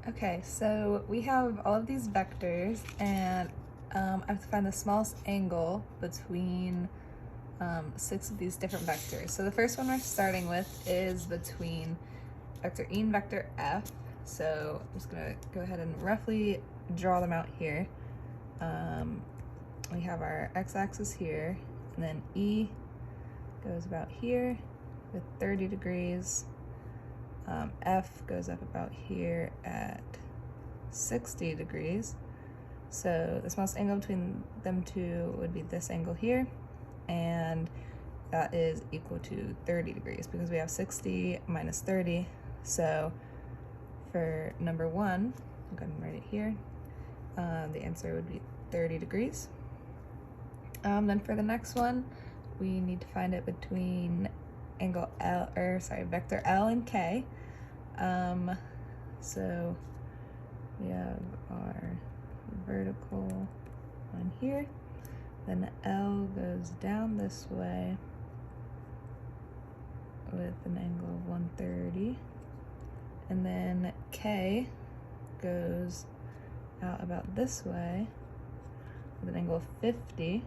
Okay, so we have all of these vectors, and I have to find the smallest angle between 6 of these different vectors. So the first one we're starting with is between vector E and vector F. So I'm just gonna go ahead and roughly draw them out here. We have our x-axis here, and then E goes about here with 30 degrees. F goes up about here at 60 degrees. So the smallest angle between them two would be this angle here, and that is equal to 30 degrees because we have 60 minus 30. So for number 1, I'm going to write it here, the answer would be 30 degrees. Then for the next one, we need to find it between vector L and K. So we have our vertical line here, then L goes down this way with an angle of 130, and then K goes out about this way with an angle of 50.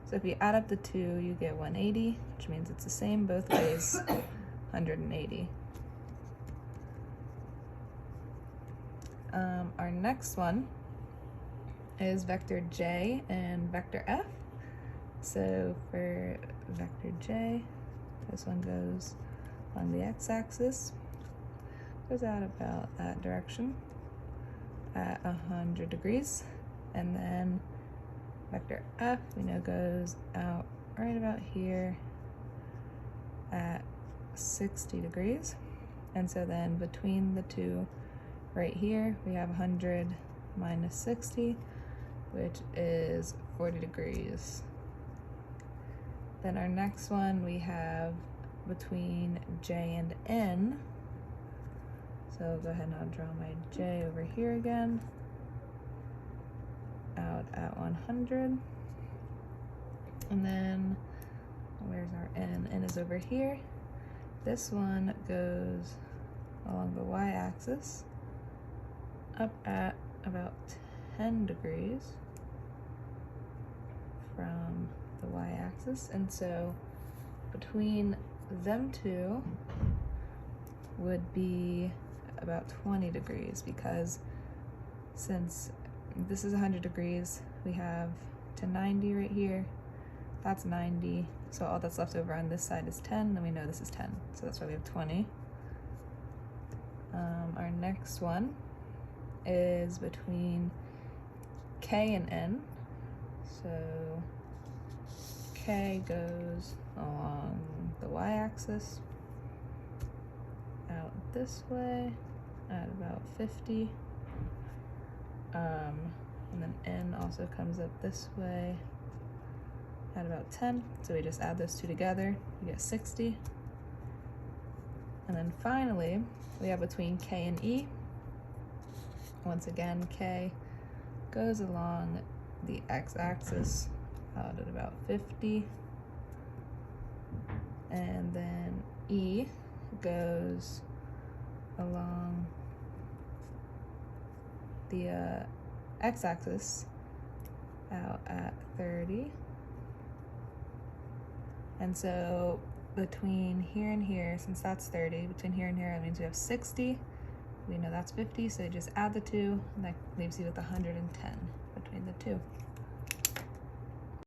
So if you add up the two, you get 180, which means it's the same both ways, 180. Our next one is vector J and vector F. So for vector J, this one goes along the x-axis, goes out about that direction at 100 degrees, and then vector F, we know, goes out right about here at 60 degrees. And so then between the two right here, we have 100 minus 60, which is 40 degrees. Then our next one we have between J and N. So I'll go ahead and I'll draw my J over here again, out at 100. And then where's our N? N is over here. This one goes along the y-axis up at about 10 degrees from the y-axis, and so between them two would be about 20 degrees, because since this is 100 degrees, we have to 90 right here, that's 90, so all that's left over on this side is 10, and we know this is 10, so that's why we have 20. Our next one is between K and N. So K goes along the y-axis out this way at about 50. And then N also comes up this way at about 10. So we just add those two together, you get 60. And then finally, we have between K and E. Once again, K goes along the x-axis out at about 50. And then E goes along the x-axis out at 30. And so between here and here, since that's 30, between here and here, that means we have 60. We know that's 50, so just add the two, and that leaves you with 110 between the two.